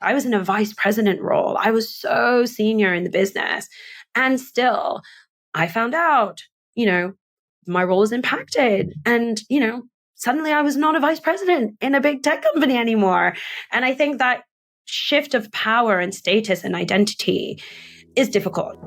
I was in a vice president role. I was so senior in the business. And still, I found out, my role was impacted. And, suddenly I was not a vice president in a big tech company anymore. And I think that shift of power and status and identity is difficult.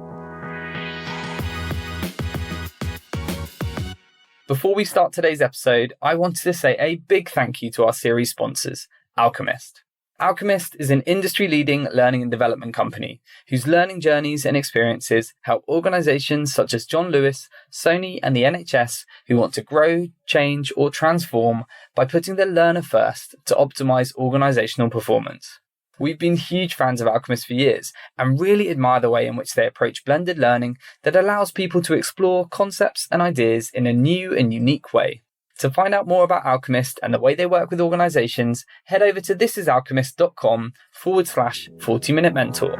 Before we start today's episode, I wanted to say a big thank you to our series sponsors, Alchemist. Alchemist is an industry-leading learning and development company whose learning journeys and experiences help organizations such as John Lewis, Sony, and the NHS who want to grow, change, or transform by putting the learner first to optimize organizational performance. We've been huge fans of Alchemist for years and really admire the way in which they approach blended learning that allows people to explore concepts and ideas in a new and unique way. To find out more about Alchemist and the way they work with organizations, head over to thisisalchemist.com/40-minute mentor.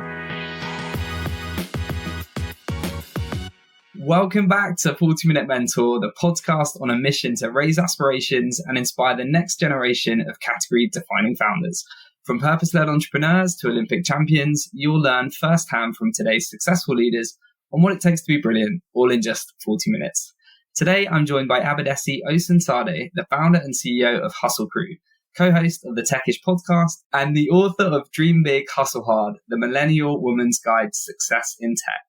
Welcome back to 40-Minute Mentor, the podcast on a mission to raise aspirations and inspire the next generation of category-defining founders. From purpose-led entrepreneurs to Olympic champions, you'll learn firsthand from today's successful leaders on what it takes to be brilliant, all in just 40 minutes. Today, I'm joined by Abadesi Osunsade, the founder and CEO of Hustle Crew, co-host of the Techish podcast, and the author of Dream Big, Hustle Hard, the Millennial Woman's Guide to Success in Tech.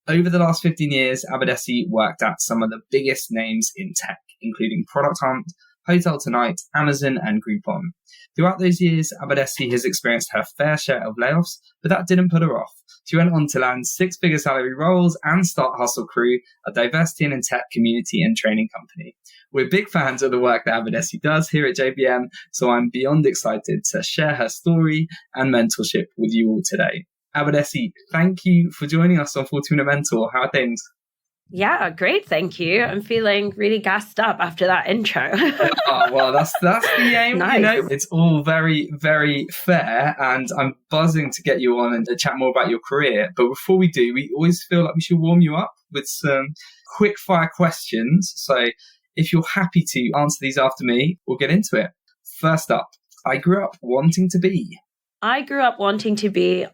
Over the last 15 years, Abadesi worked at some of the biggest names in tech, including Product Hunt, HotelTonight, Amazon, and Groupon. Throughout those years, Abadesi has experienced her fair share of layoffs, but that didn't put her off. She went on to land six-figure salary roles and start Hustle Crew, a diversity and tech community and training company. We're big fans of the work that Abadesi does here at JBM, so I'm beyond excited to share her story and mentorship with you all today. Abadesi, thank you for joining us on 40-Minute Mentor. How are things? Yeah, great. Thank you. I'm feeling really gassed up after that intro. Well, that's the aim. Nice. It's all very, very fair, and I'm buzzing to get you on and to chat more about your career. But before we do, we always feel like we should warm you up with some quick fire questions. So if you're happy to answer these after me, we'll get into it. First up, I grew up wanting to be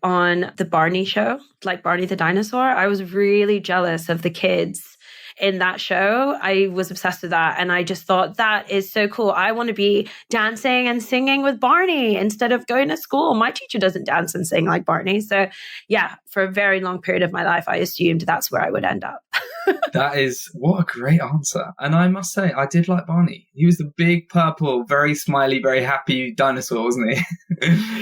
on the Barney show, like Barney the dinosaur. I was really jealous of the kids in that show. I was obsessed with that. And I just thought that is so cool. I want to be dancing and singing with Barney instead of going to school. My teacher doesn't dance and sing like Barney. So yeah, for a very long period of my life, I assumed that's where I would end up. What a great answer. And I must say, I did like Barney. He was the big, purple, very smiley, very happy dinosaur, wasn't he?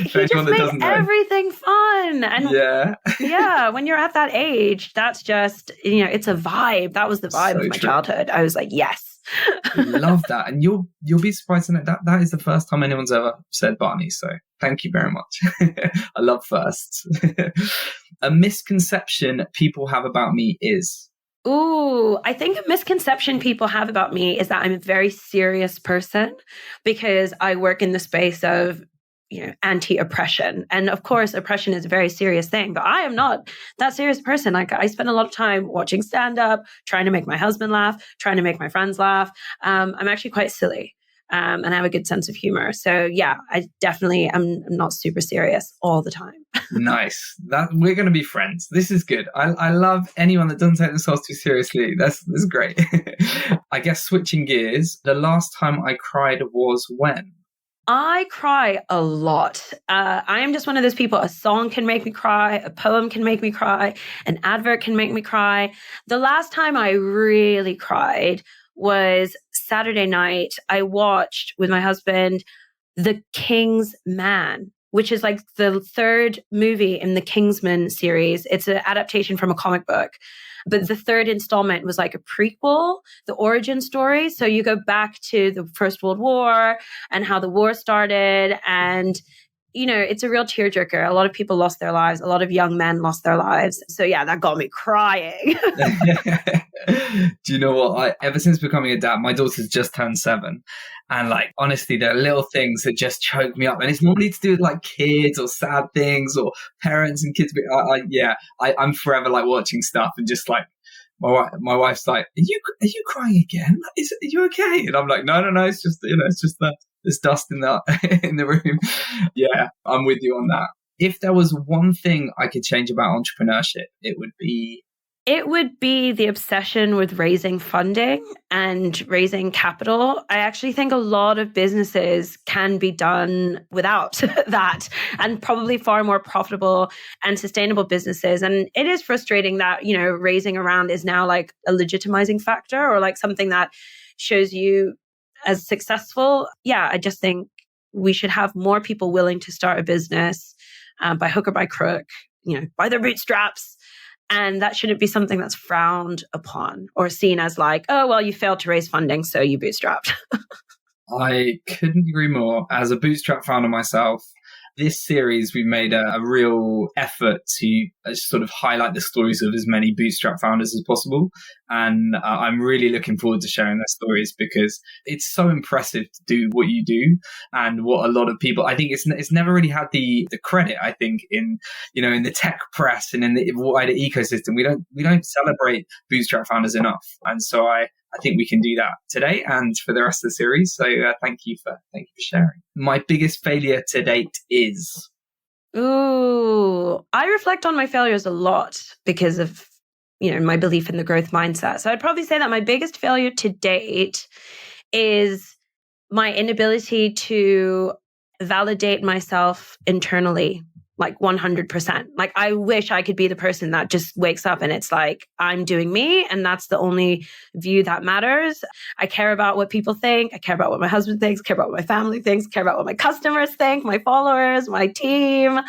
He just made everything fun. And yeah, when you're at that age, that's just, it's a vibe. That was the vibe of my childhood. I was like, yes. Love that. And you'll be surprised in it. That is the first time anyone's ever said Barney. So thank you very much. I love firsts. A misconception people have about me is... Ooh, I think a misconception people have about me is that I'm a very serious person because I work in the space of, anti-oppression. And of course, oppression is a very serious thing, but I am not that serious person. Like I spend a lot of time watching stand-up, trying to make my husband laugh, trying to make my friends laugh. I'm actually quite silly. And I have a good sense of humor. So yeah, I definitely am not super serious all the time. Nice. We're going to be friends. This is good. I love anyone that doesn't take themselves too seriously. That's great. I guess switching gears, the last time I cried was when? I cry a lot. I am just one of those people. A song can make me cry. A poem can make me cry. An advert can make me cry. The last time I really cried was Saturday night. I watched with my husband The King's Man, which is like the third movie in the Kingsman series. It's an adaptation from a comic book. But the third installment was like a prequel, the origin story. So you go back to the First World War and how the war started. And, it's a real tearjerker. A lot of people lost their lives. A lot of young men lost their lives. So yeah, that got me crying. Do you know what? Ever since becoming a dad, my daughter's just turned 7. And honestly, there are little things that just choke me up. And it's normally to do with kids or sad things or parents and kids. I'm forever watching stuff and just my wife's like, are you crying again? Are you okay? And I'm like, no, it's just, it's just that there's dust in the in the room. Yeah, I'm with you on that. If there was one thing I could change about entrepreneurship, it would be the obsession with raising funding and raising capital. I actually think a lot of businesses can be done without that, and probably far more profitable and sustainable businesses. And it is frustrating that, raising around is now like a legitimizing factor, or like something that shows you as successful. Yeah, I just think we should have more people willing to start a business by hook or by crook, by their bootstraps. And that shouldn't be something that's frowned upon or seen as like, oh, well, you failed to raise funding, so you bootstrapped. I couldn't agree more. As a bootstrap founder myself, this series, we've made a real effort to sort of highlight the stories of as many bootstrap founders as possible. And I'm really looking forward to sharing their stories, because it's so impressive to do what you do, and what a lot of people, I think it's never really had the credit, I think, in the tech press and in the wider ecosystem. We don't celebrate bootstrap founders enough. And so I think we can do that today and for the rest of the series. So thank you for sharing. My biggest failure to date is? Ooh, I reflect on my failures a lot because of, my belief in the growth mindset. So I'd probably say that my biggest failure to date is my inability to validate myself internally, like 100%. Like, I wish I could be the person that just wakes up and it's like, I'm doing me, and that's the only view that matters. I care about what people think. I care about what my husband thinks, care about what my family thinks, care about what my customers think, my followers, my team.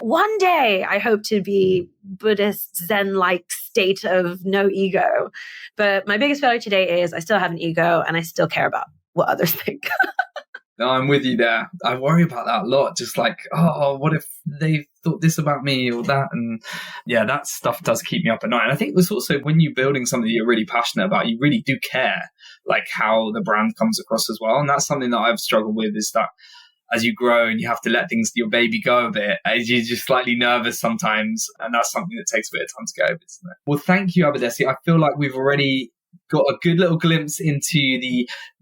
One day I hope to be Buddhist Zen-like state of no ego. But my biggest failure today is I still have an ego, and I still care about what others think. No, I'm with you there. I worry about that a lot. Just like, oh, what if they thought this about me or that? And yeah, that stuff does keep me up at night. And I think it was also when you're building something that you're really passionate about, you really do care like how the brand comes across as well. And that's something that I've struggled with, is that as you grow and you have to let your baby go a bit, you're just slightly nervous sometimes. And that's something that takes a bit of time to get over, isn't it? Well, thank you, Abadesi. I feel like we've already got a good little glimpse into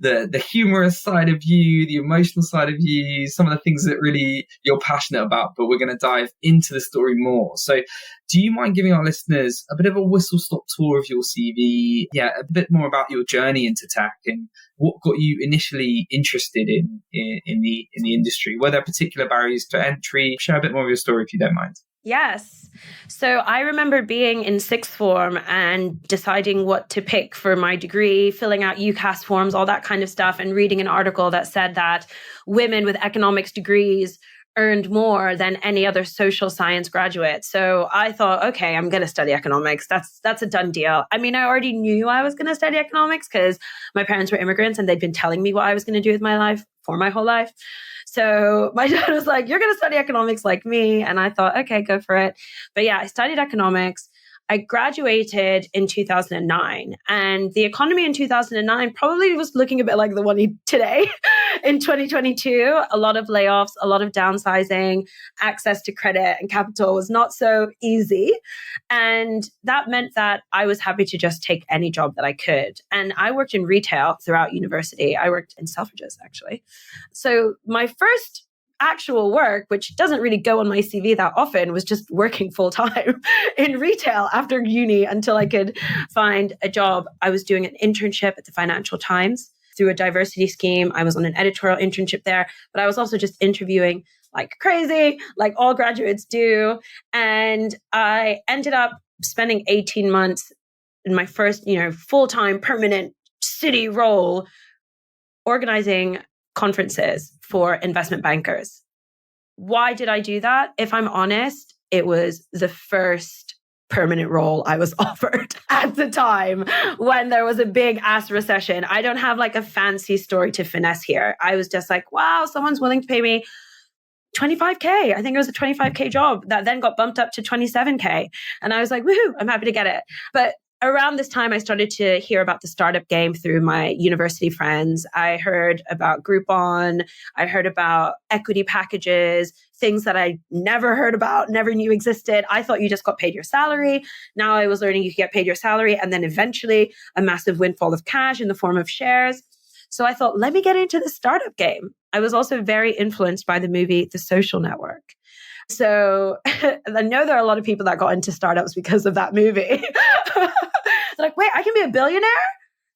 the humorous side of you, the emotional side of you, some of the things that really you're passionate about, but we're going to dive into the story more. So do you mind giving our listeners a bit of a whistle-stop tour of your CV? Yeah, a bit more about your journey into tech and what got you initially interested in the industry? Were there particular barriers to entry? Share a bit more of your story if you don't mind. Yes. So I remember being in sixth form and deciding what to pick for my degree, filling out UCAS forms, all that kind of stuff, and reading an article that said that women with economics degrees earned more than any other social science graduate. So I thought, okay, I'm going to study economics. That's a done deal. I mean, I already knew I was going to study economics because my parents were immigrants and they'd been telling me what I was going to do with my life for my whole life. So my dad was like, you're going to study economics like me. And I thought, okay, go for it. But yeah, I studied economics. I graduated in 2009, and the economy in 2009 probably was looking a bit like the one today in 2022. A lot of layoffs, a lot of downsizing, access to credit and capital was not so easy. And that meant that I was happy to just take any job that I could. And I worked in retail throughout university. I worked in Selfridges, actually. So my first actual work, which doesn't really go on my CV that often, was just working full time in retail after uni until I could find a job. I was doing an internship at the Financial Times through a diversity scheme. I was on an editorial internship there, but I was also just interviewing like crazy, like all graduates do. And I ended up spending 18 months in my first, full-time permanent city role organizing conferences for investment bankers. Why did I do that? If I'm honest, it was the first permanent role I was offered at the time when there was a big ass recession. I don't have like a fancy story to finesse here. I was just like, wow, someone's willing to pay me $25K. I think it was a $25K job that then got bumped up to $27K. And I was like, woohoo, I'm happy to get it. But around this time, I started to hear about the startup game through my university friends. I heard about Groupon. I heard about equity packages, things that I never heard about, never knew existed. I thought you just got paid your salary. Now I was learning you could get paid your salary and then eventually a massive windfall of cash in the form of shares. So I thought, let me get into the startup game. I was also very influenced by the movie The Social Network. So I know there are a lot of people that got into startups because of that movie. Like, wait, I can be a billionaire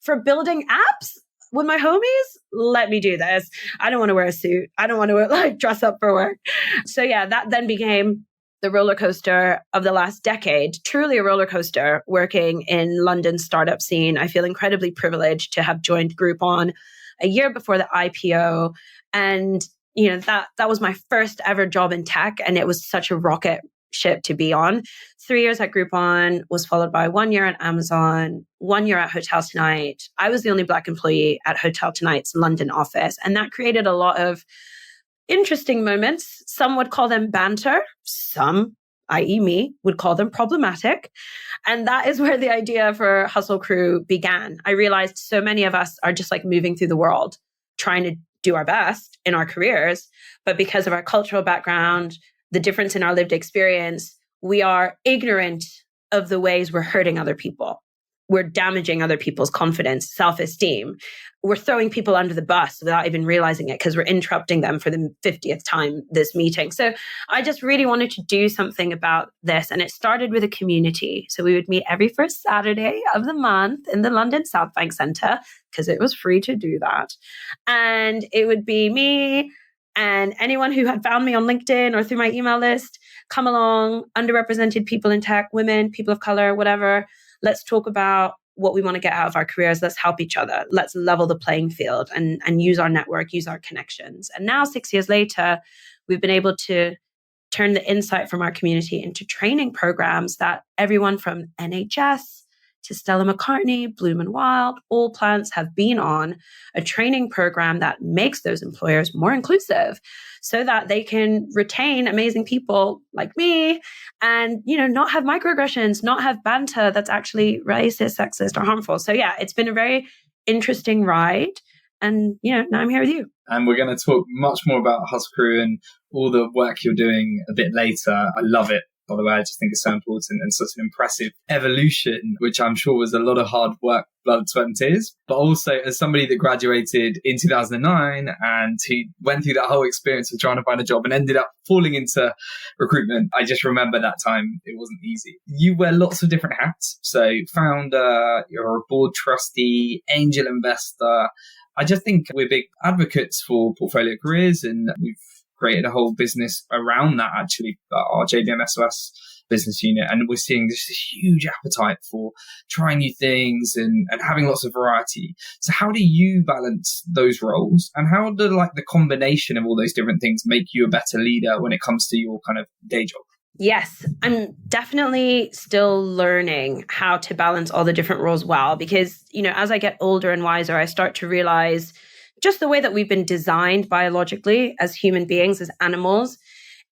for building apps with my homies? Let me do this. I don't want to wear a suit. I don't want to dress up for work. So yeah, that then became the roller coaster of the last decade, truly a roller coaster working in London's startup scene. I feel incredibly privileged to have joined Groupon a year before the IPO. And that was my first ever job in tech. And it was such a rocket ship to be on. 3 years at Groupon was followed by 1 year at Amazon, 1 year at HotelTonight. I was the only Black employee at HotelTonight's London office. And that created a lot of interesting moments. Some would call them banter. Some, i.e. me, would call them problematic. And that is where the idea for Hustle Crew began. I realized so many of us are just moving through the world, trying to do our best in our careers. But because of our cultural background, the difference in our lived experience, we are ignorant of the ways we're hurting other people. We're damaging other people's confidence, self-esteem. We're throwing people under the bus without even realizing it because we're interrupting them for the 50th time this meeting. So I just really wanted to do something about this. And it started with a community. So we would meet every first Saturday of the month in the London South Bank Centre because it was free to do that. And it would be me and anyone who had found me on LinkedIn or through my email list, come along, underrepresented people in tech, women, people of color, whatever. Let's talk about what we want to get out of our careers. Let's help each other. Let's level the playing field and use our network, use our connections. And now 6 years later, we've been able to turn the insight from our community into training programs that everyone from NHS to Stella McCartney, Bloom and Wild, all plants have been on a training program that makes those employers more inclusive so that they can retain amazing people like me and, not have microaggressions, not have banter that's actually racist, sexist, or harmful. So yeah, it's been a very interesting ride. And, now I'm here with you. And we're going to talk much more about Hustle Crew and all the work you're doing a bit later. I love it. By the way, I just think it's so important and such an impressive evolution, which I'm sure was a lot of hard work, blood, sweat and tears. But also as somebody that graduated in 2009 and who went through that whole experience of trying to find a job and ended up falling into recruitment, I just remember that time. It wasn't easy. You wear lots of different hats. So founder, you're a board trustee, angel investor. I just think we're big advocates for portfolio careers and we've created a whole business around that, actually, our JBMSOS business unit. And we're seeing this huge appetite for trying new things and having lots of variety. So how do you balance those roles? And how do the combination of all those different things make you a better leader when it comes to your kind of day job? Yes, I'm definitely still learning how to balance all the different roles well, because, as I get older and wiser, I start to realize just the way that we've been designed biologically as human beings, as animals,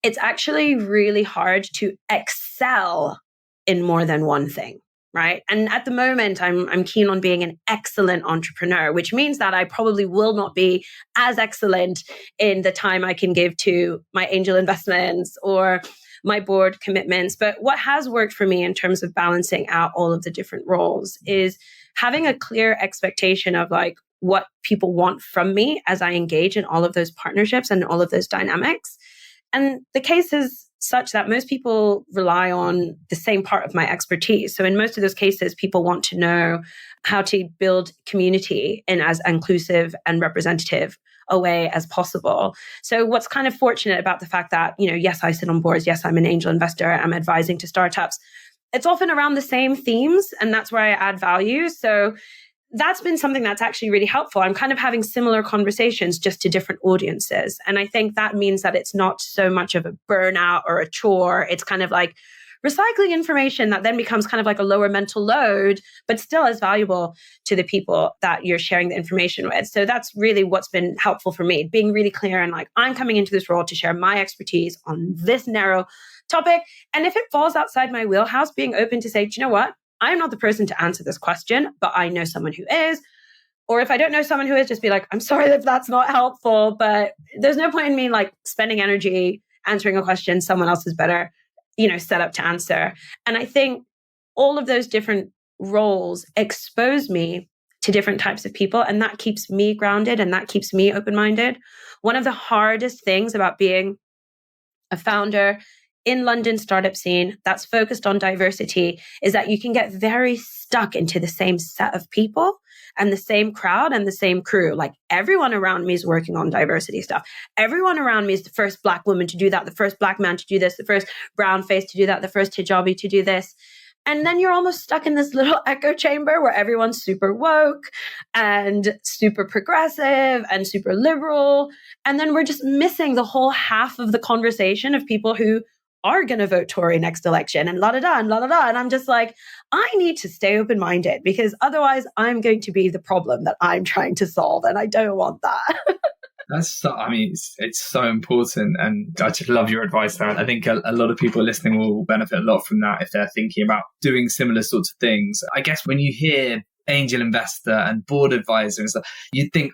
it's actually really hard to excel in more than one thing, right? And at the moment, I'm keen on being an excellent entrepreneur, which means that I probably will not be as excellent in the time I can give to my angel investments or my board commitments. But what has worked for me in terms of balancing out all of the different roles is having a clear expectation of what people want from me as I engage in all of those partnerships and all of those dynamics. And the case is such that most people rely on the same part of my expertise. So in most of those cases, people want to know how to build community in as inclusive and representative a way as possible. So what's kind of fortunate about the fact that, yes, I sit on boards, yes, I'm an angel investor, I'm advising to startups. It's often around the same themes, and that's where I add value. So that's been something that's actually really helpful. I'm kind of having similar conversations just to different audiences. And I think that means that it's not so much of a burnout or a chore. It's kind of recycling information that then becomes kind of a lower mental load, but still as valuable to the people that you're sharing the information with. So that's really what's been helpful for me, being really clear and I'm coming into this role to share my expertise on this narrow topic. And if it falls outside my wheelhouse, being open to say, do you know what? I'm not the person to answer this question, but I know someone who is. Or if I don't know someone who is, just be like, I'm sorry if that's not helpful, but there's no point in me like spending energy answering a question someone else is better, set up to answer. And I think all of those different roles expose me to different types of people, and that keeps me grounded and that keeps me open-minded. One of the hardest things about being a founder in London startup scene that's focused on diversity is that you can get very stuck into the same set of people and the same crowd and the same crew. Like everyone around me is working on diversity stuff. Everyone around me is the first Black woman to do that, the first Black man to do this, the first brown face to do that, the first hijabi to do this. And then you're almost stuck in this little echo chamber where everyone's super woke and super progressive and super liberal. And then we're just missing the whole half of the conversation of people who are going to vote Tory next election and la-da-da and la-da-da. And I'm just like, I need to stay open-minded because otherwise I'm going to be the problem that I'm trying to solve. And I don't want that. It's so important. And I just love your advice there. I think a lot of people listening will benefit a lot from that if they're thinking about doing similar sorts of things. I guess when you hear angel investor and board advisor and stuff, you'd think,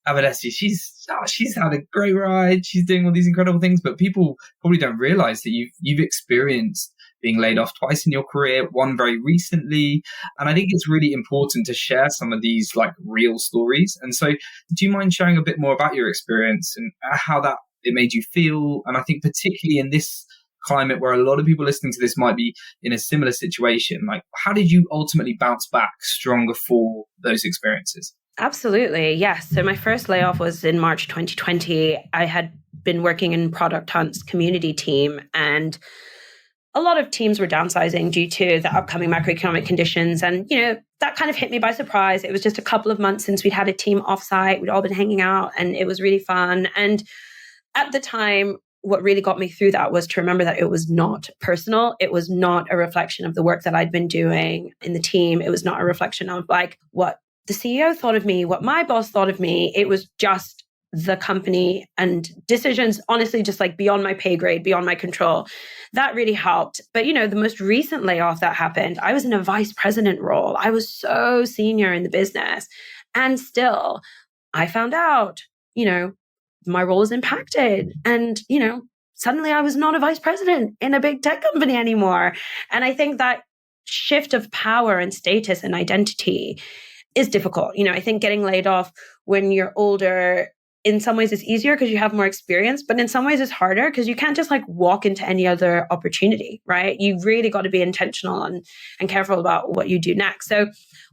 Abadesi, she's had a great ride. She's doing all these incredible things, but people probably don't realize that you've experienced being laid off twice in your career, one very recently. And I think it's really important to share some of these like real stories. And so do you mind sharing a bit more about your experience and how that it made you feel? And I think particularly in this climate where a lot of people listening to this might be in a similar situation, like how did you ultimately bounce back stronger for those experiences? Absolutely. Yes. So my first layoff was in March 2020. I had been working in Product Hunt's community team, and a lot of teams were downsizing due to the upcoming macroeconomic conditions. And, that kind of hit me by surprise. It was just a couple of months since we'd had a team offsite. We'd all been hanging out and it was really fun. And at the time, what really got me through that was to remember that it was not personal. It was not a reflection of the work that I'd been doing in the team. It was not a reflection of like what the CEO thought of me, what my boss thought of me. It was just the company and decisions, honestly, just like beyond my pay grade, beyond my control. That really helped. But, the most recent layoff that happened, I was in a vice president role. I was so senior in the business. And still, I found out, my role was impacted. And, suddenly I was not a vice president in a big tech company anymore. And I think that shift of power and status and identity is difficult. I think getting laid off when you're older, in some ways it's easier because you have more experience, but in some ways it's harder because you can't just like walk into any other opportunity, right? You really got to be intentional and careful about what you do next. So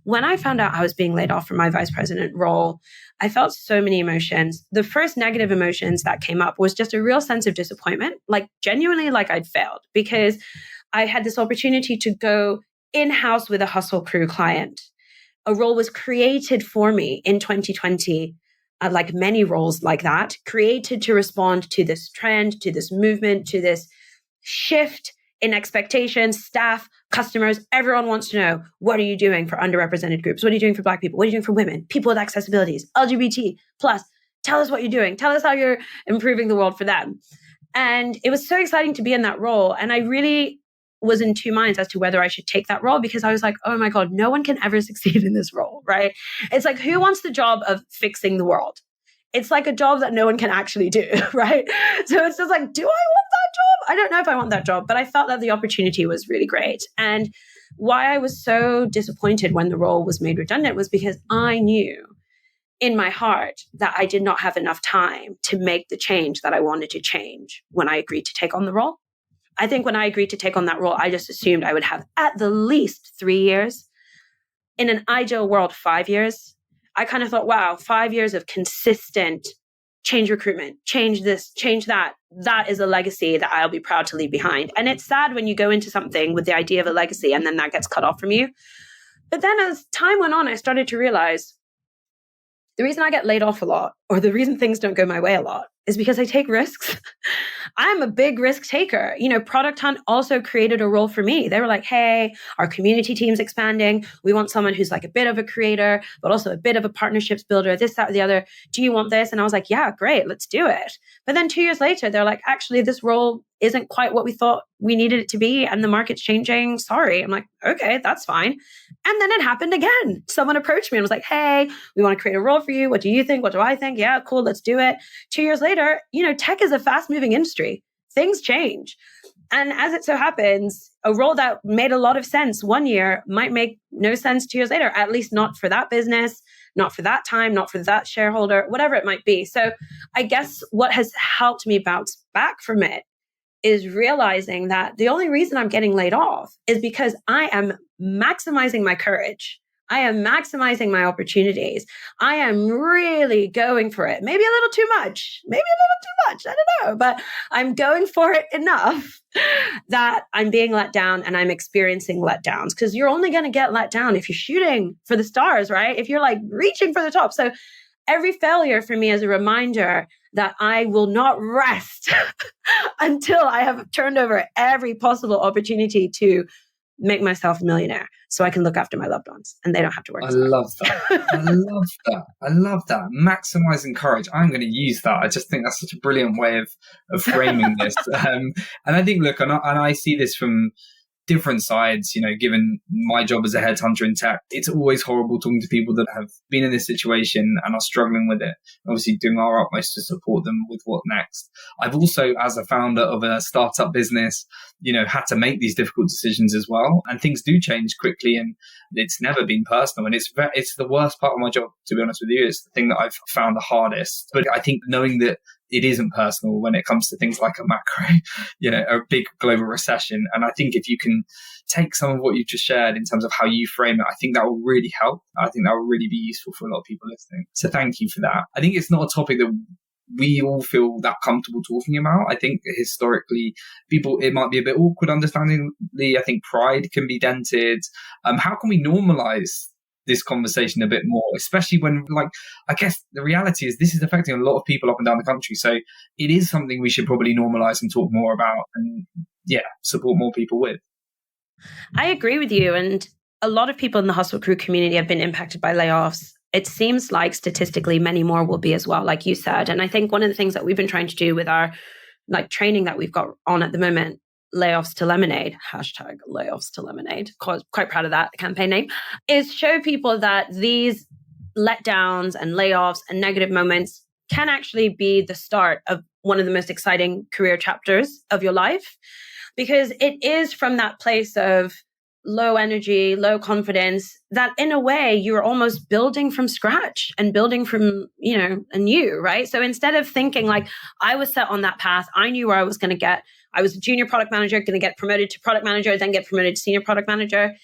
when I found out I was being laid off from my vice president role, I felt so many emotions. The first negative emotions that came up was just a real sense of disappointment, like genuinely like I'd failed, because I had this opportunity to go in-house with a Hustle Crew client. A role was created for me in 2020, like many roles like that, created to respond to this trend, to this movement, to this shift in expectations. Staff, customers, everyone wants to know, what are you doing for underrepresented groups? What are you doing for Black people? What are you doing for women, people with accessibilities, LGBT plus? Tell us what you're doing. Tell us how you're improving the world for them. And it was so exciting to be in that role. And I really was in two minds as to whether I should take that role, because I was like, oh my God, no one can ever succeed in this role, right? It's like, who wants the job of fixing the world? It's like a job that no one can actually do, right? So it's just like, do I want that job? I don't know if I want that job, but I felt that the opportunity was really great. And why I was so disappointed when the role was made redundant was because I knew in my heart that I did not have enough time to make the change that I wanted to change when I agreed to take on the role. I think when I agreed to take on that role, I just assumed I would have at the least 3 years. In an ideal world, 5 years. I kind of thought, wow, 5 years of consistent change recruitment, change this, change that. That is a legacy that I'll be proud to leave behind. And it's sad when you go into something with the idea of a legacy and then that gets cut off from you. But then as time went on, I started to realize the reason I get laid off a lot, or the reason things don't go my way a lot, is because I take risks. I'm a big risk taker. Product Hunt also created a role for me. They were like, hey, our community team's expanding. We want someone who's like a bit of a creator, but also a bit of a partnerships builder, this, that, or the other. Do you want this? And I was like, yeah, great, let's do it. But then 2 years later, they're like, actually, this role isn't quite what we thought we needed it to be. And the market's changing. Sorry. I'm like, okay, that's fine. And then it happened again. Someone approached me and was like, hey, we want to create a role for you. What do you think? What do I think? Yeah, cool. Let's do it. 2 years later, tech is a fast moving industry. Things change. And as it so happens, a role that made a lot of sense 1 year might make no sense 2 years later, at least not for that business, not for that time, not for that shareholder, whatever it might be. So I guess what has helped me bounce back from it is realizing that the only reason I'm getting laid off is because I am maximizing my courage. I am maximizing my opportunities. I am really going for it. Maybe a little too much. I don't know. But I'm going for it enough that I'm being let down and I'm experiencing letdowns, because you're only going to get let down if you're shooting for the stars, right? If you're like reaching for the top. So every failure for me is a reminder that I will not rest until I have turned over every possible opportunity to make myself a millionaire so I can look after my loved ones and they don't have to work. I love that. I love that. Maximizing courage. I'm going to use that. I just think that's such a brilliant way of framing this. And I think, look, and I see this from different sides, given my job as a headhunter in tech, it's always horrible talking to people that have been in this situation and are struggling with it. Obviously doing our utmost to support them with what next. I've also, as a founder of a startup business, had to make these difficult decisions as well. And things do change quickly, and it's never been personal. And it's the worst part of my job, to be honest with you. It's the thing that I've found the hardest. But I think knowing that it isn't personal when it comes to things like a macro, a big global recession. And I think if you can take some of what you've just shared in terms of how you frame it, I think that will really help. I think that will really be useful for a lot of people listening. So thank you for that. I think it's not a topic that we all feel that comfortable talking about. I think historically, it might be a bit awkward, understandingly. I think pride can be dented. How can we normalize this conversation a bit more, especially when, I guess the reality is this is affecting a lot of people up and down the country. So it is something we should probably normalize and talk more about and, support more people with. I agree with you. And a lot of people in the Hustle Crew community have been impacted by layoffs. It seems like statistically many more will be as well, like you said. And I think one of the things that we've been trying to do with our training that we've got on at the moment, Layoffs to Lemonade, #Layoffs to Lemonade, quite proud of that campaign name, is show people that these letdowns and layoffs and negative moments can actually be the start of one of the most exciting career chapters of your life, because it is from that place of low energy, low confidence, that in a way you're almost building from scratch and building from, anew, right? So instead of thinking like I was set on that path, I knew where I was going to get. I was a junior product manager, going to get promoted to product manager, then get promoted to senior product manager.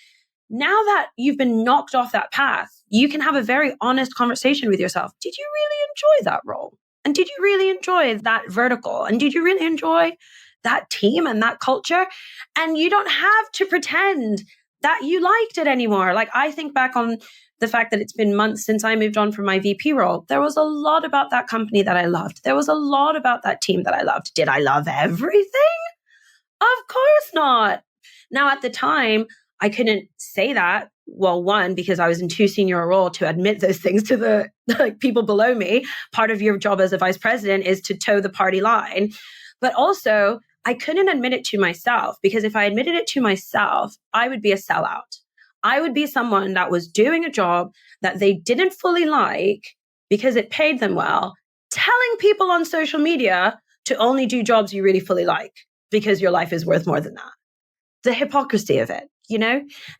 Now that you've been knocked off that path, you can have a very honest conversation with yourself. Did you really enjoy that role? And did you really enjoy that vertical? And did you really enjoy that team and that culture? And you don't have to pretend that you liked it anymore. Like, I think back on the fact that it's been months since I moved on from my VP role. There was a lot about that company that I loved. There was a lot about that team that I loved. Did I love everything? Of course not. Now, at the time, I couldn't say that. Well, one, because I was in too senior a role to admit those things to the people below me. Part of your job as a vice president is to toe the party line. But also, I couldn't admit it to myself, because if I admitted it to myself, I would be a sellout. I would be someone that was doing a job that they didn't fully like because it paid them well, telling people on social media to only do jobs you really fully like because your life is worth more than that. The hypocrisy of it,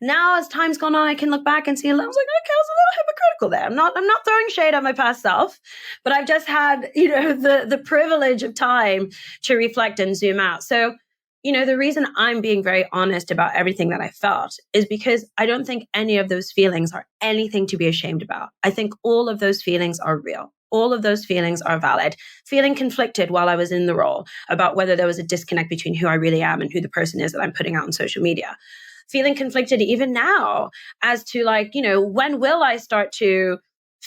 Now, as time's gone on, I can look back and see, I was like, okay, I was a little hypocritical there. I'm not throwing shade at my past self, but I've just had, the privilege of time to reflect and zoom out. So, the reason I'm being very honest about everything that I felt is because I don't think any of those feelings are anything to be ashamed about. I think all of those feelings are real. All of those feelings are valid. Feeling conflicted while I was in the role about whether there was a disconnect between who I really am and who the person is that I'm putting out on social media. Feeling conflicted even now as to when will I start to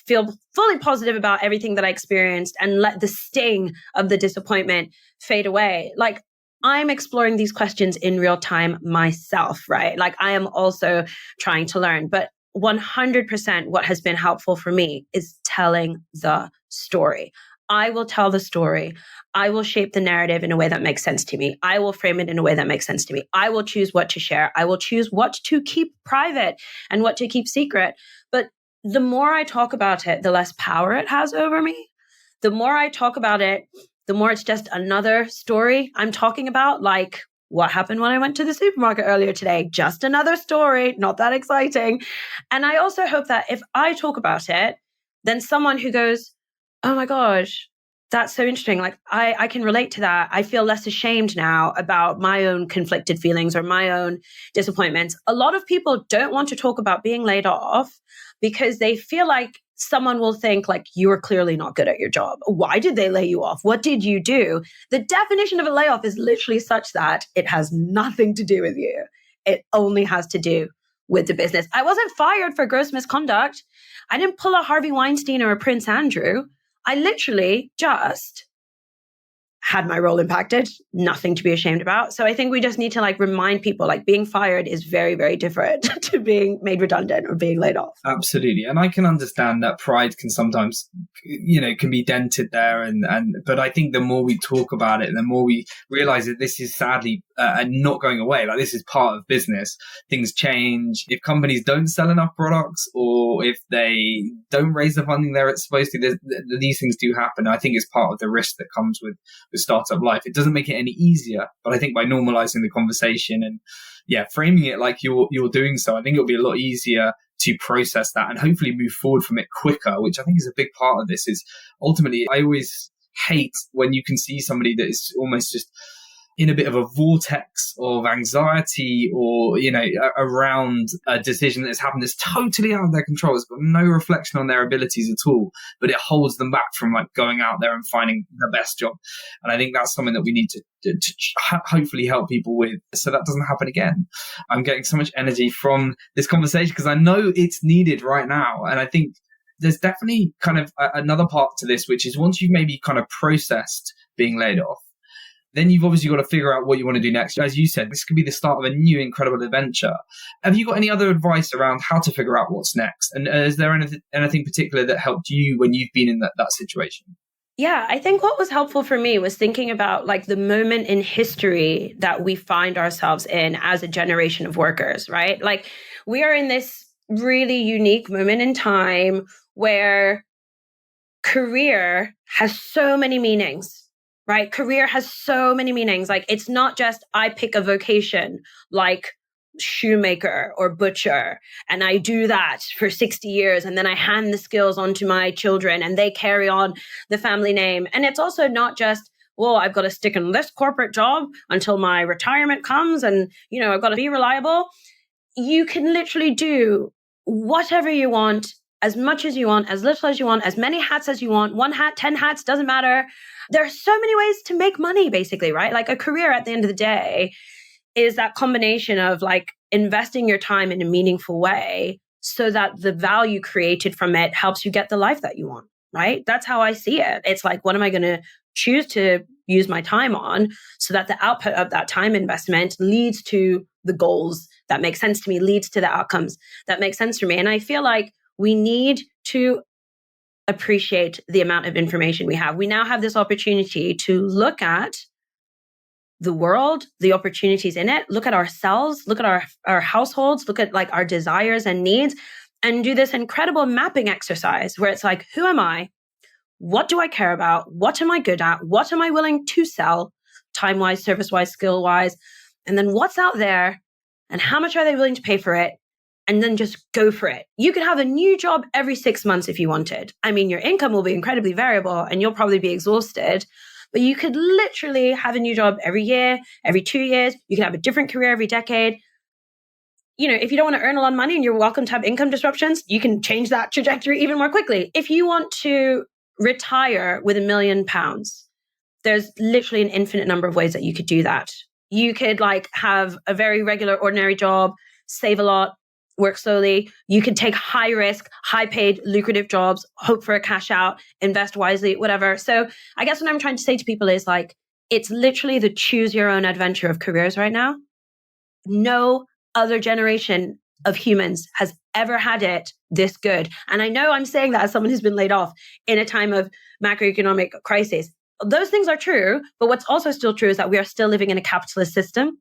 feel fully positive about everything that I experienced and let the sting of the disappointment fade away. Like, I'm exploring these questions in real time myself, right? Like, I am also trying to learn, but 100% what has been helpful for me is telling the story. I will tell the story. I will shape the narrative in a way that makes sense to me. I will frame it in a way that makes sense to me. I will choose what to share. I will choose what to keep private and what to keep secret. But the more I talk about it, the less power it has over me. The more I talk about it, the more it's just another story I'm talking about, like what happened when I went to the supermarket earlier today. Just another story, not that exciting. And I also hope that if I talk about it, then someone who goes, oh my gosh, that's so interesting. Like, I can relate to that. I feel less ashamed now about my own conflicted feelings or my own disappointments. A lot of people don't want to talk about being laid off because they feel like someone will think like, you are clearly not good at your job. Why did they lay you off? What did you do? The definition of a layoff is literally such that it has nothing to do with you. It only has to do with the business. I wasn't fired for gross misconduct. I didn't pull a Harvey Weinstein or a Prince Andrew. I literally just had my role impacted, nothing to be ashamed about. So I think we just need to like remind people like being fired is very, very different to being made redundant or being laid off. Absolutely. And I can understand that pride can sometimes, can be dented there. But I think the more we talk about it, the more we realize that this is sadly not going away. Like, this is part of business. Things change. If companies don't sell enough products or if they don't raise the funding they're supposed to, these things do happen. I think it's part of the risk that comes with startup life. It doesn't make it any easier, but I think by normalizing the conversation and framing it like you're doing so, I think it'll be a lot easier to process that and hopefully move forward from it quicker, which I think is a big part of this. Is ultimately, I always hate when you can see somebody that is almost just in a bit of a vortex of anxiety or, around a decision that has happened that's totally out of their control. It's got no reflection on their abilities at all, but it holds them back from like going out there and finding the best job. And I think that's something that we need to hopefully help people with so that doesn't happen again. I'm getting so much energy from this conversation because I know it's needed right now. And I think there's definitely kind of another part to this, which is once you've maybe kind of processed being laid off, then you've obviously got to figure out what you want to do next. As you said, this could be the start of a new incredible adventure. Have you got any other advice around how to figure out what's next? And is there anything particular that helped you when you've been in that situation? Yeah, I think what was helpful for me was thinking about like the moment in history that we find ourselves in as a generation of workers, right? Like, we are in this really unique moment in time where career has so many meanings. Right? Career has so many meanings. Like, it's not just I pick a vocation like shoemaker or butcher and I do that for 60 years and then I hand the skills on to my children and they carry on the family name. And it's also not just, well, I've got to stick in this corporate job until my retirement comes and, I've got to be reliable. You can literally do whatever you want, as much as you want, as little as you want, as many hats as you want, 1 hat, 10 hats, doesn't matter. There are so many ways to make money, basically, right? Like, a career at the end of the day is that combination of like investing your time in a meaningful way so that the value created from it helps you get the life that you want, right? That's how I see it. It's like, what am I going to choose to use my time on so that the output of that time investment leads to the goals that make sense to me, leads to the outcomes that make sense for me. And I feel like we need to appreciate the amount of information we have. We now have this opportunity to look at the world, the opportunities in it, look at ourselves, look at our households, look at like our desires and needs, and do this incredible mapping exercise where it's like, who am I? What do I care about? What am I good at? What am I willing to sell time-wise, service-wise, skill-wise? And then what's out there and how much are they willing to pay for it? And then just go for it. You could have a new job every 6 months if you wanted. I mean, your income will be incredibly variable and you'll probably be exhausted, but you could literally have a new job every year, every 2 years. You can have a different career every decade. If you don't want to earn a lot of money and you're welcome to have income disruptions, you can change that trajectory even more quickly. If you want to retire with £1 million, there's literally an infinite number of ways that you could do that. You could like have a very regular, ordinary job, save a lot, work slowly. You can take high risk, high paid, lucrative jobs, hope for a cash out, invest wisely, whatever. So I guess what I'm trying to say to people is like, it's literally the choose your own adventure of careers right now. No other generation of humans has ever had it this good. And I know I'm saying that as someone who's been laid off in a time of macroeconomic crisis. Those things are true, but what's also still true is that we are still living in a capitalist system.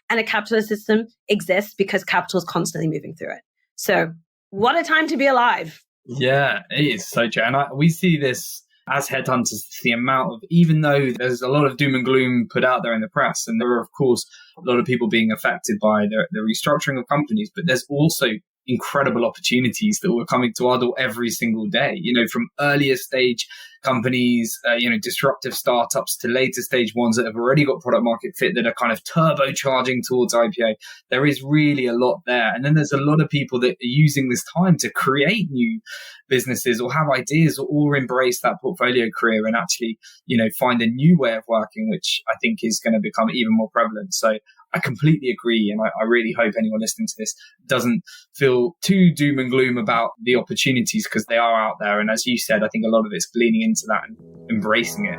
And a capitalist system exists because capital is constantly moving through it. So what a time to be alive. Yeah, it is so true. And we see this as headhunters, the amount of, even though there's a lot of doom and gloom put out there in the press, and there are, of course, a lot of people being affected by the restructuring of companies, but there's also incredible opportunities that were coming to our door every single day, from earlier stage companies, disruptive startups to later stage ones that have already got product market fit that are kind of turbocharging towards IPO. There is really a lot there. And then there's a lot of people that are using this time to create new businesses or have ideas or embrace that portfolio career and actually, find a new way of working, which I think is going to become even more prevalent. So I completely agree. And I really hope anyone listening to this doesn't feel too doom and gloom about the opportunities, because they are out there. And as you said, I think a lot of it's leaning into that and embracing it.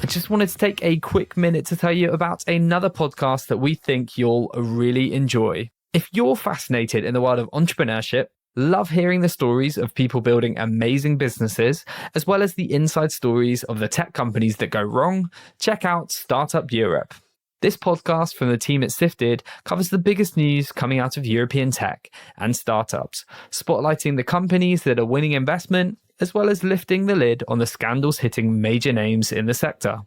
I just wanted to take a quick minute to tell you about another podcast that we think you'll really enjoy. If you're fascinated in the world of entrepreneurship, love hearing the stories of people building amazing businesses, as well as the inside stories of the tech companies that go wrong, check out Startup Europe. This podcast from the team at Sifted covers the biggest news coming out of European tech and startups, spotlighting the companies that are winning investment, as well as lifting the lid on the scandals hitting major names in the sector.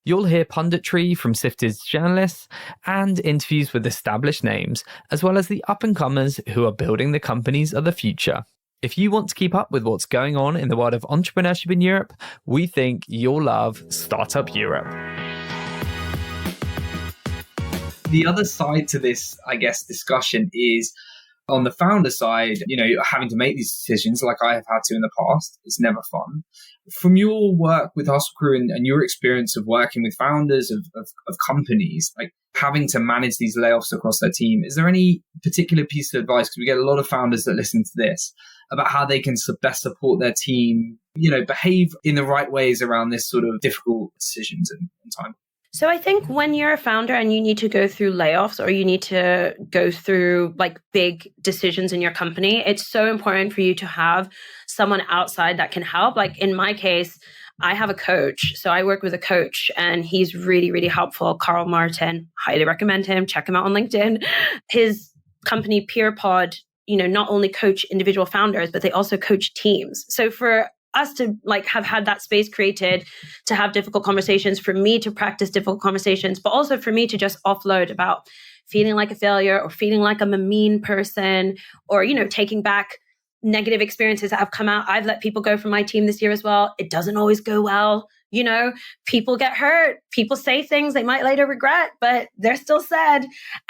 You'll hear punditry from Sifted's journalists and interviews with established names, as well as the up-and-comers who are building the companies of the future. If you want to keep up with what's going on in the world of entrepreneurship in Europe, we think you'll love Startup Europe. The other side to this, I guess, discussion is on the founder side, having to make these decisions like I have had to in the past. It's never fun. From your work with Hustle Crew and your experience of working with founders of companies, like having to manage these layoffs across their team, is there any particular piece of advice? Because we get a lot of founders that listen to this about how they can best support their team, behave in the right ways around this sort of difficult decisions and time. So I think when you're a founder and you need to go through layoffs or you need to go through like big decisions in your company, it's so important for you to have someone outside that can help. Like in my case, I have a coach. So I work with a coach and he's really, really helpful. Carl Martin, highly recommend him. Check him out on LinkedIn. His company PeerPod, not only coach individual founders, but they also coach teams. So for us to have had that space created to have difficult conversations, for me to practice difficult conversations, but also for me to just offload about feeling like a failure or feeling like I'm a mean person or, taking back negative experiences that have come out. I've let people go from my team this year as well. It doesn't always go well. People get hurt. People say things they might later regret, but they're still said.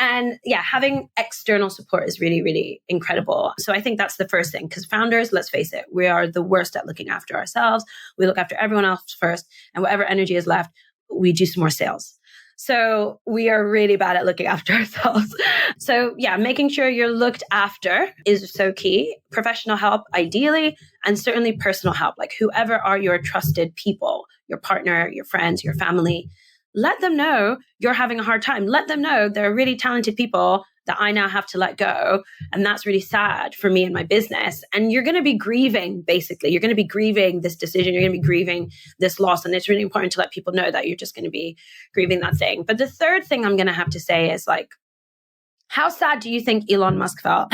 And yeah, having external support is really, really incredible. So I think that's the first thing, because founders, let's face it, we are the worst at looking after ourselves. We look after everyone else first, and whatever energy is left, we do some more sales. So we are really bad at looking after ourselves. So yeah, making sure you're looked after is so key. Professional help, ideally, and certainly personal help. Like whoever are your trusted people, your partner, your friends, your family, let them know you're having a hard time. Let them know there are really talented people that I now have to let go. And that's really sad for me and my business. And you're going to be grieving, basically. You're going to be grieving this decision. You're going to be grieving this loss. And it's really important to let people know that you're just going to be grieving that thing. But the third thing I'm going to have to say is how sad do you think Elon Musk felt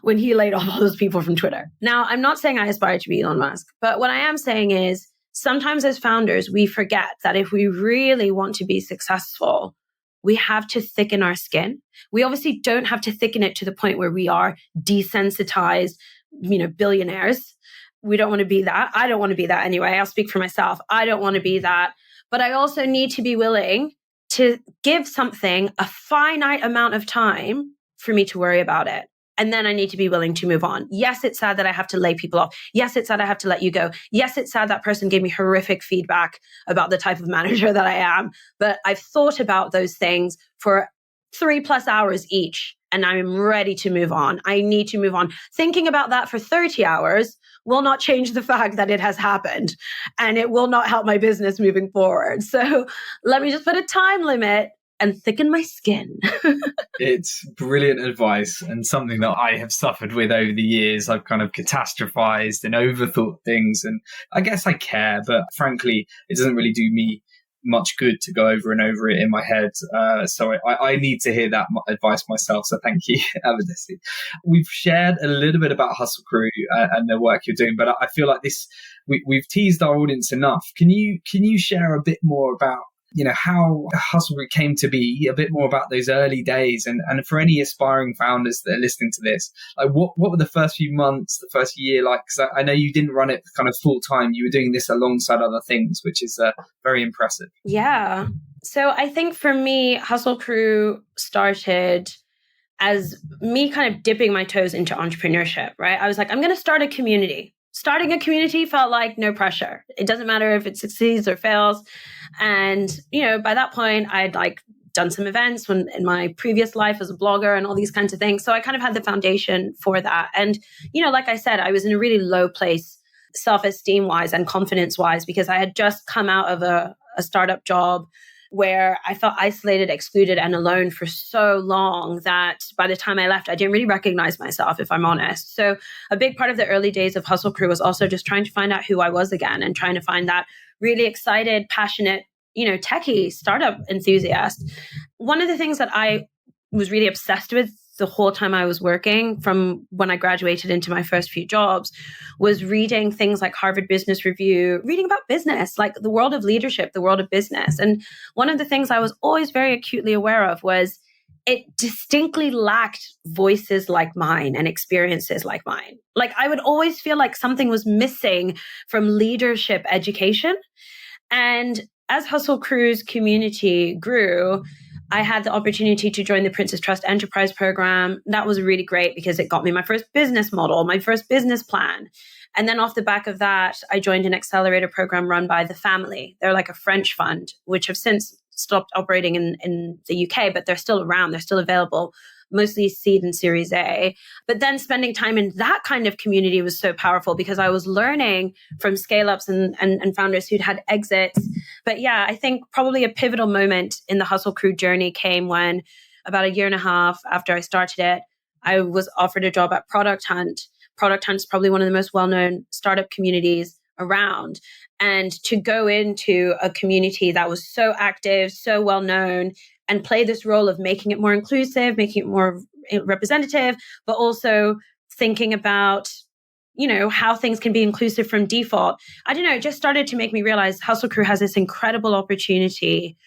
when he laid off all those people from Twitter? Now, I'm not saying I aspire to be Elon Musk, but what I am saying is sometimes as founders, we forget that if we really want to be successful, we have to thicken our skin. We obviously don't have to thicken it to the point where we are desensitized, billionaires. We don't want to be that. I don't want to be that anyway. I'll speak for myself. I don't want to be that. But I also need to be willing to give something a finite amount of time for me to worry about it. And then I need to be willing to move on. Yes, it's sad that I have to lay people off. Yes, it's sad I have to let you go. Yes, it's sad that person gave me horrific feedback about the type of manager that I am. But I've thought about those things for 3+ hours each, and I'm ready to move on. I need to move on. Thinking about that for 30 hours will not change the fact that it has happened, and it will not help my business moving forward. So let me just put a time limit and thicken my skin. It's brilliant advice, and something that I have suffered with over the years. I've kind of catastrophized and overthought things, and I guess I care, but frankly, it doesn't really do me much good to go over and over it in my head. So I need to hear that advice myself. So thank you, Abadesi. We've shared a little bit about Hustle Crew and the work you're doing, but I feel like we've teased our audience enough. Can you share a bit more about how Hustle Crew came to be, a bit more about those early days, and for any aspiring founders that are listening to this, like what were the first few months, the first year like? Because I know you didn't run it kind of full time. You were doing this alongside other things, which is very impressive. Yeah. So I think for me, Hustle Crew started as me kind of dipping my toes into entrepreneurship, right? I was like, I'm going to start a community. Starting a community felt like no pressure. It doesn't matter if it succeeds or fails. And, by that point, I'd done some events in my previous life as a blogger and all these kinds of things. So I kind of had the foundation for that. And, like I said, I was in a really low place, self-esteem wise and confidence wise, because I had just come out of a startup job where I felt isolated, excluded, and alone for so long that by the time I left, I didn't really recognize myself, if I'm honest. So a big part of the early days of Hustle Crew was also just trying to find out who I was again and trying to find that really excited, passionate, techie startup enthusiast. One of the things that I was really obsessed with the whole time I was working, from when I graduated into my first few jobs, was reading things like Harvard Business Review, reading about business, like the world of leadership, the world of business. And one of the things I was always very acutely aware of was it distinctly lacked voices like mine and experiences like mine. Like I would always feel like something was missing from leadership education. And as Hustle Crew's community grew, I had the opportunity to join the Prince's Trust Enterprise Program. That was really great because it got me my first business model, my first business plan. And then off the back of that, I joined an accelerator program run by the family. They're like a French fund, which have since stopped operating in the UK, but they're still around. They're still available, mostly seed and Series A. But then spending time in that kind of community was so powerful because I was learning from scale-ups and founders who'd had exits. But yeah, I think probably a pivotal moment in the Hustle Crew journey came when about 1.5 years after I started it, I was offered a job at Product Hunt. Product Hunt is probably one of the most well-known startup communities around. And to go into a community that was so active, so well-known, and play this role of making it more inclusive, making it more representative, but also thinking about, how things can be inclusive from default. I don't know, it just started to make me realize Hustle Crew has this incredible opportunity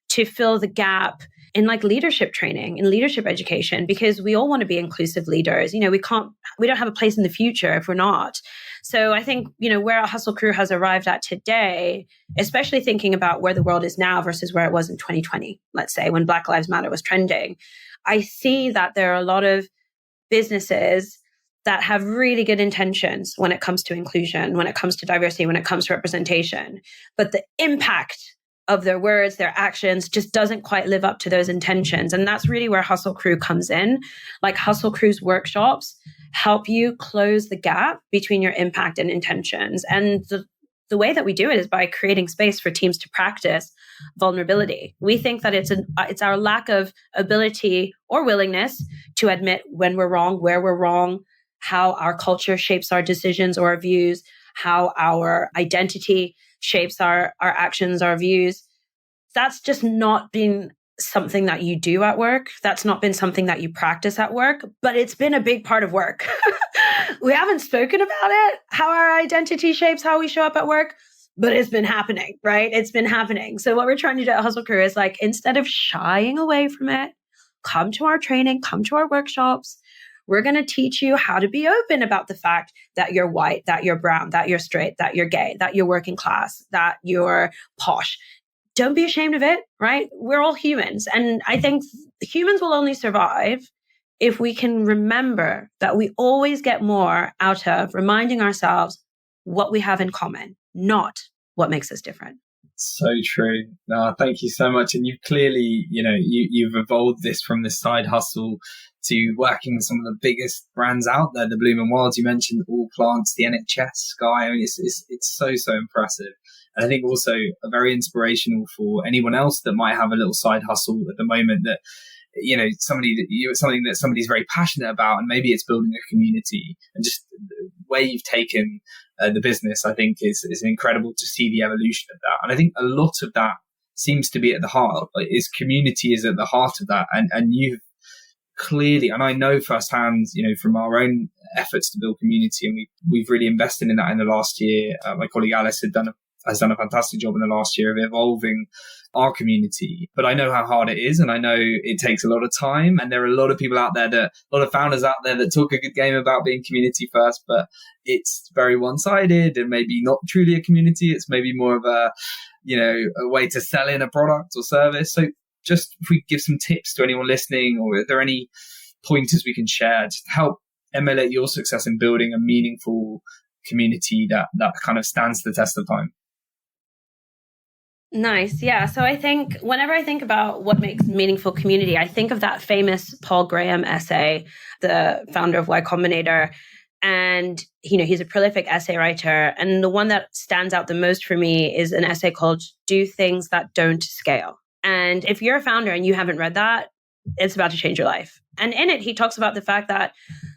to fill the gap in leadership training, in leadership education, because we all want to be inclusive leaders. We don't have a place in the future if we're not. So I think, where Hustle Crew has arrived at today, especially thinking about where the world is now versus where it was in 2020, let's say, when Black Lives Matter was trending, I see that there are a lot of businesses that have really good intentions when it comes to inclusion, when it comes to diversity, when it comes to representation. But the impact of their words, their actions just doesn't quite live up to those intentions. And that's really where Hustle Crew comes in. Like Hustle Crew's workshops help you close the gap between your impact and intentions. And the way that we do it is by creating space for teams to practice vulnerability. We think that it's our lack of ability or willingness to admit when we're wrong, where we're wrong, how our culture shapes our decisions or our views, how our identity shapes our actions, our views. That's just not been something that you do at work. That's not been something that you practice at work, but it's been a big part of work. We haven't spoken about it, how our identity shapes how we show up at work, but it's been happening, right? It's been happening. So what we're trying to do at Hustle Crew is instead of shying away from it, come to our training, come to our workshops. We're going to teach you how to be open about the fact that you're white, that you're brown, that you're straight, that you're gay, that you're working class, that you're posh. Don't be ashamed of it, right? We're all humans. And I think humans will only survive if we can remember that we always get more out of reminding ourselves what we have in common, not what makes us different. So true. No, thank you so much. And you've clearly, you've evolved this from this side hustle to working with some of the biggest brands out there, the Bloom and Wilds. You mentioned All Plants, the NHS, Sky. I mean, it's so impressive. And I think also very inspirational for anyone else that might have a little side hustle at the moment that, something that somebody's very passionate about, and maybe it's building a community. And just the way you've taken the business, I think is incredible to see the evolution of that. And I think a lot of that seems to be at the heart, is community is at the heart of that. And you've clearly, and I know firsthand, from our own efforts to build community, and we've really invested in that in the last year. My colleague Alice has done a fantastic job in the last year of evolving our community. But I know how hard it is, and I know it takes a lot of time. And there are a lot of people out there, a lot of founders out there that talk a good game about being community first, but it's very one-sided and maybe not truly a community. It's maybe more of a way to sell in a product or service. So just if we give some tips to anyone listening, or are there any pointers we can share just to help emulate your success in building a meaningful community that kind of stands the test of time? Nice. Yeah. So I think whenever I think about what makes meaningful community, I think of that famous Paul Graham essay, the founder of Y Combinator. And, he's a prolific essay writer. And the one that stands out the most for me is an essay called Do Things That Don't Scale. And if you're a founder and you haven't read that, it's about to change your life. And in it, he talks about the fact that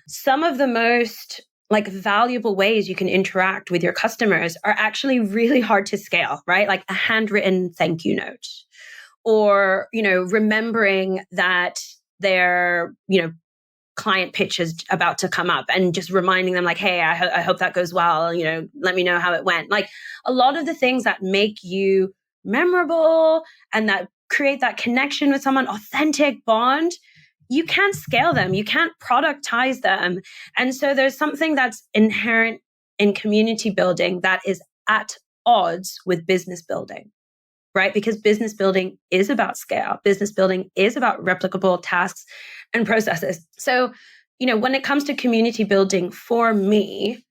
some of the most valuable ways you can interact with your customers are actually really hard to scale, right? Like a handwritten thank you note, or, remembering that their, client pitch is about to come up and just reminding them hey, I hope that goes well. Let me know how it went. A lot of the things that make you memorable and that create that connection with someone, authentic bond, you can't scale them. You can't productize them. And so there's something that's inherent in community building that is at odds with business building, right? Because business building is about scale. Business building is about replicable tasks and processes. So, when it comes to community building, for me,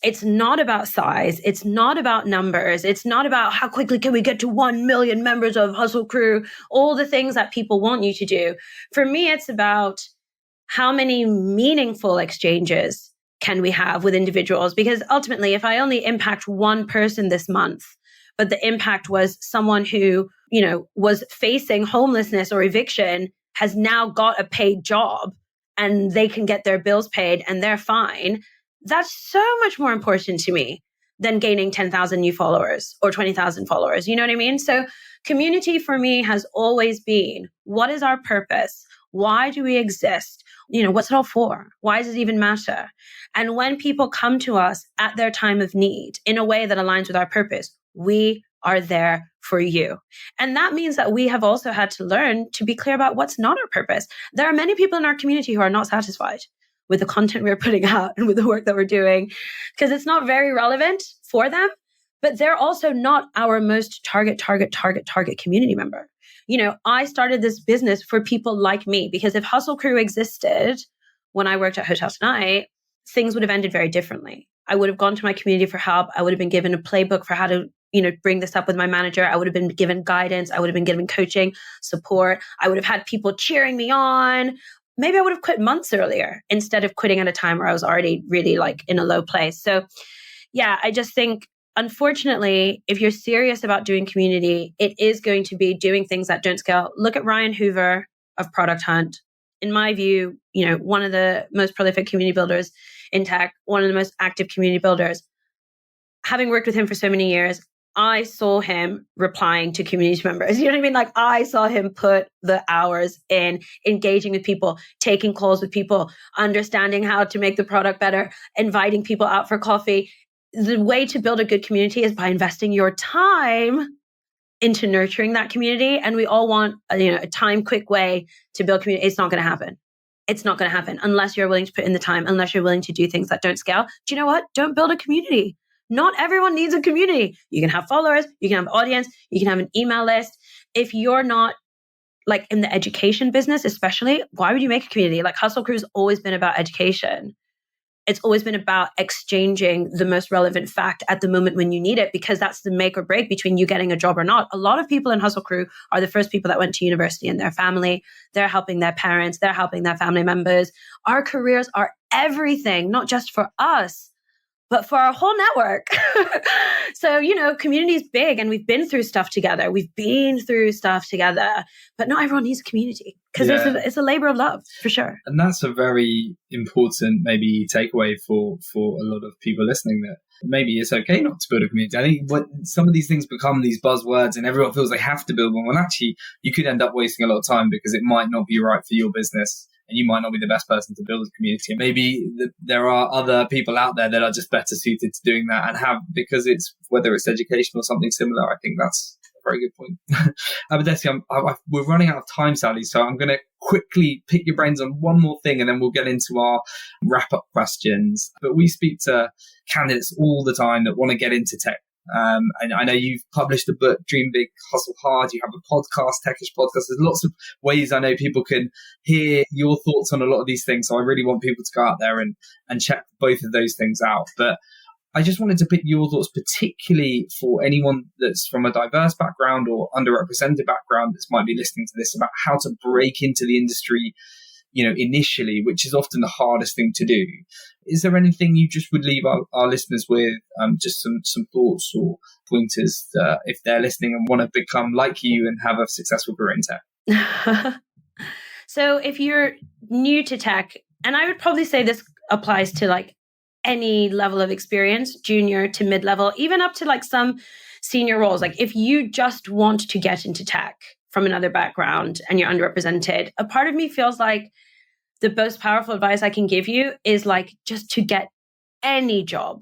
it's not about size. It's not about numbers. It's not about how quickly can we get to 1 million members of Hustle Crew, all the things that people want you to do. For me, it's about how many meaningful exchanges can we have with individuals? Because ultimately, if I only impact one person this month, but the impact was someone who, was facing homelessness or eviction, has now got a paid job and they can get their bills paid and they're fine. That's so much more important to me than gaining 10,000 new followers or 20,000 followers. You know what I mean? So community for me has always been, what is our purpose? Why do we exist? What's it all for? Why does it even matter? And when people come to us at their time of need in a way that aligns with our purpose, we are there for you. And that means that we have also had to learn to be clear about what's not our purpose. There are many people in our community who are not satisfied with the content we're putting out and with the work that we're doing, because it's not very relevant for them, but they're also not our most target community member. I started this business for people like me, because if Hustle Crew existed when I worked at HotelTonight, things would have ended very differently. I would have gone to my community for help. I would have been given a playbook for how to, bring this up with my manager. I would have been given guidance. I would have been given coaching, support. I would have had people cheering me on. Maybe I would have quit months earlier instead of quitting at a time where I was already really in a low place. So yeah, I just think, unfortunately, if you're serious about doing community, it is going to be doing things that don't scale. Look at Ryan Hoover of Product Hunt. In my view, one of the most prolific community builders in tech, one of the most active community builders. Having worked with him for so many years, I saw him replying to community members. You know what I mean? I saw him put the hours in engaging with people, taking calls with people, understanding how to make the product better, inviting people out for coffee. The way to build a good community is by investing your time into nurturing that community. And we all want a time, quick way to build community. It's not going to happen. It's not going to happen unless you're willing to put in the time, unless you're willing to do things that don't scale. Do you know what? Don't build a community. Not everyone needs a community. You can have followers, you can have an audience, you can have an email list. If you're not in the education business, especially, why would you make a community? Hustle Crew's always been about education. It's always been about exchanging the most relevant fact at the moment when you need it, because that's the make or break between you getting a job or not. A lot of people in Hustle Crew are the first people that went to university in their family. They're helping their parents. They're helping their family members. Our careers are everything, not just for us, but for our whole network. So, community is big, and we've been through stuff together. But not everyone needs a community, because it's a labor of love, for sure. And that's a very important maybe takeaway for a lot of people listening, that maybe it's okay not to build a community. I think when some of these things become these buzzwords and everyone feels they have to build one, well, actually, you could end up wasting a lot of time because it might not be right for your business. And you might not be the best person to build a community. Maybe there are other people out there that are just better suited to doing that, and because it's, whether it's education or something similar. I think that's a very good point. Abadesi, we're running out of time, Sally, so I'm going to quickly pick your brains on one more thing, and then we'll get into our wrap-up questions. But we speak to candidates all the time that want to get into tech. And I know you've published a book, Dream Big, Hustle Hard. You have a podcast, Techish Podcast. There's lots of ways I know people can hear your thoughts on a lot of these things. So I really want people to go out there and check both of those things out. But I just wanted to pick your thoughts, particularly for anyone that's from a diverse background or underrepresented background that might be listening to this, about how to break into the industry, initially, which is often the hardest thing to do. Is there anything you just would leave our listeners with, just some thoughts or pointers if they're listening and want to become like you and have a successful career in tech? So if you're new to tech, and I would probably say this applies to like any level of experience, junior to mid-level, even up to like some senior roles. Like if you just want to get into tech from another background and you're underrepresented, a part of me feels like the most powerful advice I can give you is like just to get any job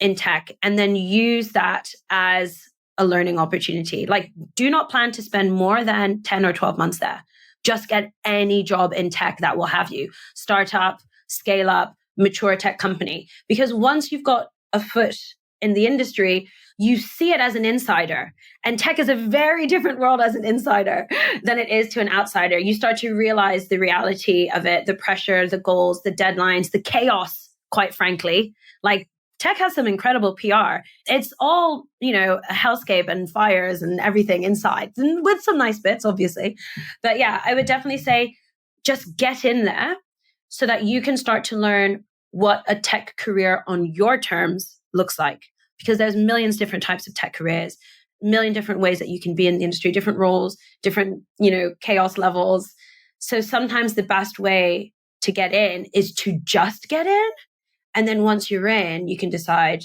in tech and then use that as a learning opportunity. Like, do not plan to spend more than 10 or 12 months there. Just get any job in tech that will have you. Startup, scale up, mature tech company. Because once you've got a foot in the industry, you see it as an insider. And tech is a very different world as an insider than it is to an outsider. You start to realize the reality of it, the pressure, the goals, the deadlines, the chaos, quite frankly. Like, tech has some incredible PR. It's all, a hellscape and fires and everything inside, and with some nice bits, obviously. But yeah, I would definitely say just get in there so that you can start to learn what a tech career on your terms looks like. Because there's millions different types of tech careers, a million different ways that you can be in the industry, different roles, different, chaos levels. So sometimes the best way to get in is to just get in. And then once you're in, you can decide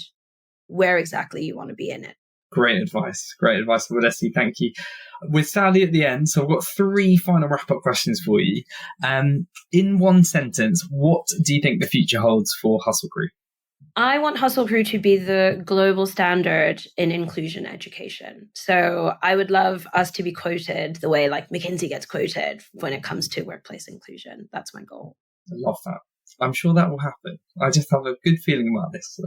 where exactly you want to be in it. Great advice, Abadesi. Thank you. With Sally at the end, so I've got 3 final wrap-up questions for you. In one sentence, what do you think the future holds for Hustle Crew? I want Hustle Crew to be the global standard in inclusion education. So I would love us to be quoted the way like McKinsey gets quoted when it comes to workplace inclusion. That's my goal. I love that. I'm sure that will happen. I just have a good feeling about this.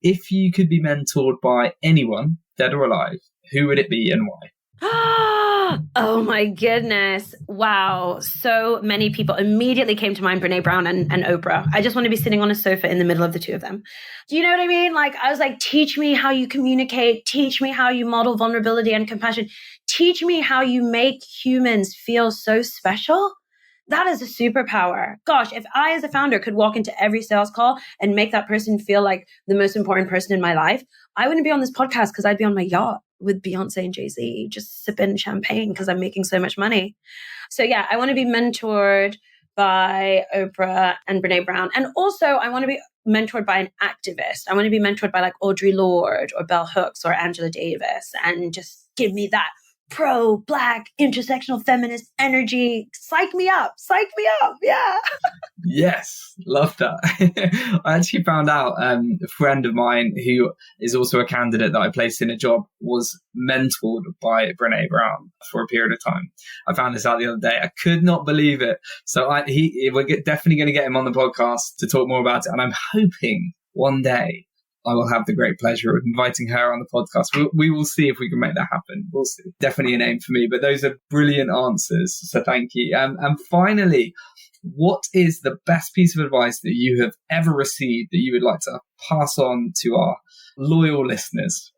If you could be mentored by anyone, dead or alive, who would it be and why? Oh my goodness. Wow. So many people immediately came to mind, Brene Brown and Oprah. I just want to be sitting on a sofa in the middle of the two of them. Do you know what I mean? Like, I was like, teach me how you communicate. Teach me how you model vulnerability and compassion. Teach me how you make humans feel so special. That is a superpower. Gosh, if I as a founder could walk into every sales call and make that person feel like the most important person in my life, I wouldn't be on this podcast because I'd be on my yacht with Beyonce and Jay-Z, just sipping champagne because I'm making so much money. So yeah, I want to be mentored by Oprah and Brene Brown. And also I want to be mentored by an activist. I want to be mentored by like Audre Lorde or Bell Hooks or Angela Davis, and just give me that pro-Black, intersectional feminist energy. Psych me up. Yeah. Yes, love that. I actually found out a friend of mine who is also a candidate that I placed in a job was mentored by Brene Brown for a period of time. I found this out the other day. I could not believe it. So we're definitely going to get him on the podcast to talk more about it. And I'm hoping one day I will have the great pleasure of inviting her on the podcast. We will see if we can make that happen. We'll see. Definitely a name for me, but those are brilliant answers. So thank you. And finally, what is the best piece of advice that you have ever received that you would like to pass on to our loyal listeners?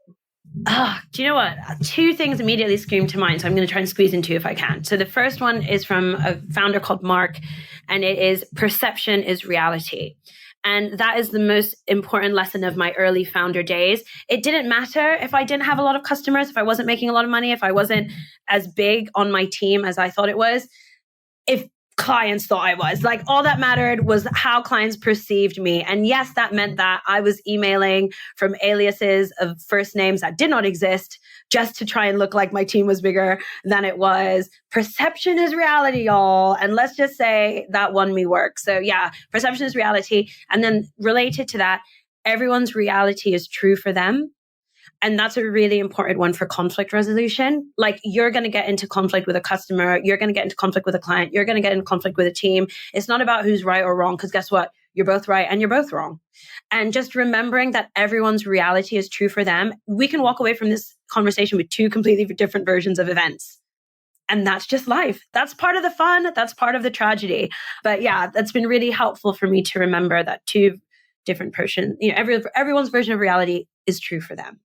Do you know what? Two things immediately scream to mind, so I'm going to try and squeeze in two if I can. So the first one is from a founder called Mark, and it is perception is reality. And that is the most important lesson of my early founder days. It didn't matter if I didn't have a lot of customers, if I wasn't making a lot of money, if I wasn't as big on my team as I thought it was. If clients thought I was. Like, all that mattered was how clients perceived me. And yes, that meant that I was emailing from aliases of first names that did not exist just to try and look like my team was bigger than it was. Perception is reality, y'all. And let's just say that won me work. So yeah, perception is reality. And then related to that, everyone's reality is true for them. And that's a really important one for conflict resolution. Like, you're going to get into conflict with a customer. You're going to get into conflict with a client. You're going to get into conflict with a team. It's not about who's right or wrong, because guess what? You're both right and you're both wrong. And just remembering that everyone's reality is true for them. We can walk away from this conversation with two completely different versions of events. And that's just life. That's part of the fun. That's part of the tragedy. But yeah, that's been really helpful for me to remember that two different versions, everyone's version of reality is true for them.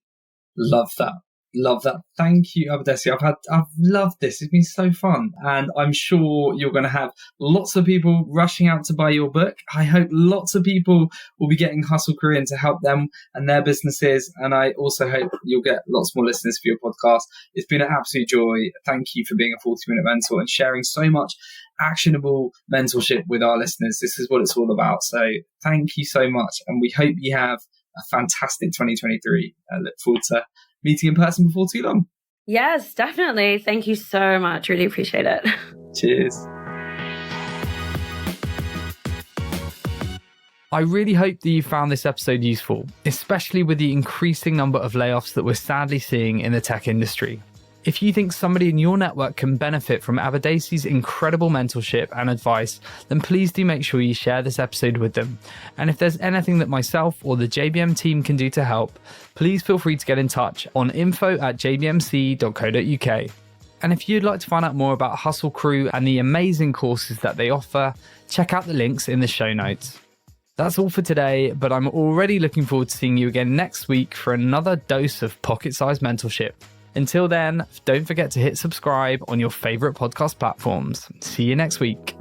Love that. Love that. Thank you, Abadesi. I've loved this. It's been so fun. And I'm sure you're going to have lots of people rushing out to buy your book. I hope lots of people will be getting Hustle Crew in to help them and their businesses. And I also hope you'll get lots more listeners for your podcast. It's been an absolute joy. Thank you for being a 40-minute mentor and sharing so much actionable mentorship with our listeners. This is what it's all about. So thank you so much. And we hope you have a fantastic 2023. I look forward to meeting in person before too long. Yes, definitely. Thank you so much. Really appreciate it. Cheers. I really hope that you found this episode useful, especially with the increasing number of layoffs that we're sadly seeing in the tech industry. If you think somebody in your network can benefit from Abadesi's incredible mentorship and advice, then please do make sure you share this episode with them. And if there's anything that myself or the JBM team can do to help, please feel free to get in touch on info@jbmc.co.uk. And if you'd like to find out more about Hustle Crew and the amazing courses that they offer, check out the links in the show notes. That's all for today, but I'm already looking forward to seeing you again next week for another dose of pocket-sized mentorship. Until then, don't forget to hit subscribe on your favorite podcast platforms. See you next week.